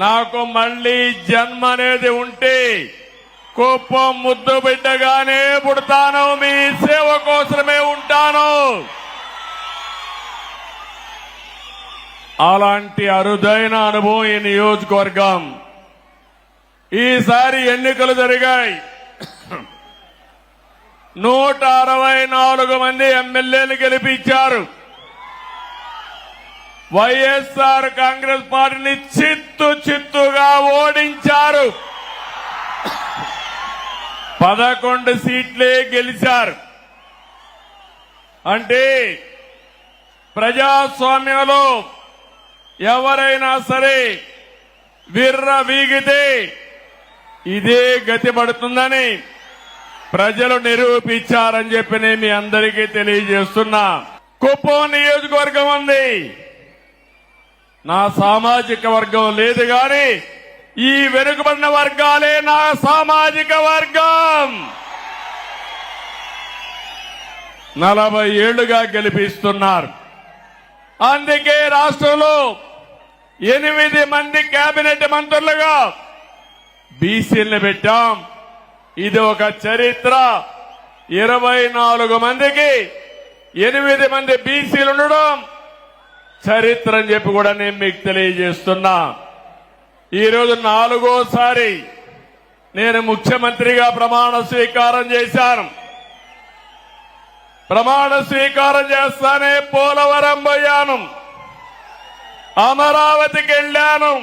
నాకు మళ్లీ జన్మ అనేది ఉంటే కుప్పం ముద్దు బిడ్డగానే పుడతాను, మీ సేవ కోసమే ఉంటాను. అలాంటి అరుదైన అనుభవం ఈ నియోజకవర్గం. ఈసారి ఎన్నికలు జరిగాయి. 164 మంది ఎమ్మెల్యేలు గెలిపించారు. వైఎస్ఆర్ కాంగ్రెస్ పార్టీని చిత్తుగా ఓడించారు. 11 సీట్లే గెలిచారు. అంటే ప్రజాస్వామ్యంలో ఎవరైనా సరే విర్ర వీగితే ఇదే గతి పడుతుందని ప్రజలు నిరూపించారని చెప్పి నేను మీ అందరికీ తెలియజేస్తున్నా. కుప్పం నియోజకవర్గం ఉంది, నా సామాజిక వర్గం లేదు గాని ఈ వెనుకబడిన వర్గాలే నా సామాజిక వర్గం. 40 ఏళ్లుగా గెలిపిస్తున్నారు. అందుకే రాష్ట్రంలో 8 మంది కేబినెట్ మంత్రులుగా బీసీలను పెట్టాం. ఇది ఒక చరిత్ర. 24 మందికి 8 మంది బీసీలు ఉండడం చరిత్ర అని చెప్పి కూడా నేను మీకు తెలియజేస్తున్నా. ఈరోజు 4వసారి నేను ముఖ్యమంత్రిగా ప్రమాణ స్వీకారం చేశాను. ప్రమాణ స్వీకారం చేస్తానే పోలవరం పోయాను, అమరావతికి వెళ్లాను,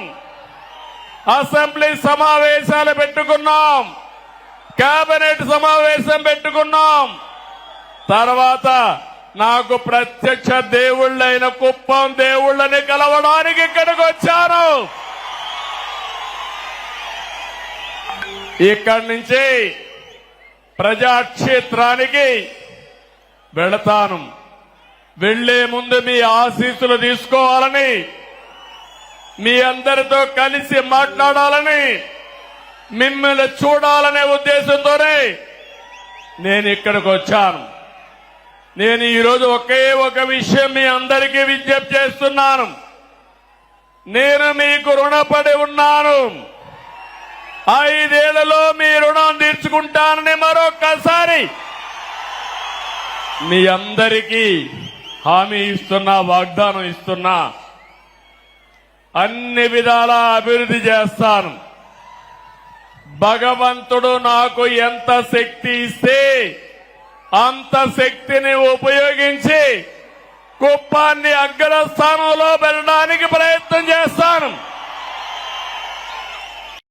అసెంబ్లీ సమావేశాలు పెట్టుకున్నాం, కేబినెట్ సమావేశం పెట్టుకున్నాం. తర్వాత నాకు ప్రత్యక్ష దేవుళ్ళైన కుప్పం దేవుళ్ళని కలవడానికి ఇక్కడికి వచ్చాను. ఇక్కడి నుంచి ప్రజాక్షేత్రానికి వెళతాను. వెళ్లే ముందు మీ ఆశీస్సులు తీసుకోవాలని, మీ అందరితో కలిసి మాట్లాడాలని, మిమ్మల్ని చూడాలనే ఉద్దేశంతోనే నేను ఇక్కడికి వచ్చాను. నేను ఈరోజు ఒకే ఒక విషయం మీ అందరికీ విజ్ఞప్తి చేస్తున్నాను. నేను మీకు రుణపడి ఉన్నాను. 5 ఏళ్లలో మీ రుణం తీర్చుకుంటానని మరొక్కసారి మీ అందరికీ హామీ ఇస్తున్నా, వాగ్దానం ఇస్తున్నా. అన్ని విధాలా అభివృద్ధి చేస్తాను. భగవంతుడు నాకు ఎంత శక్తి ఇస్తే అంత శక్తిని ఉపయోగించి కుప్పాన్ని అగ్రస్థానంలో పెట్టడానికి ప్రయత్నం చేస్తాను.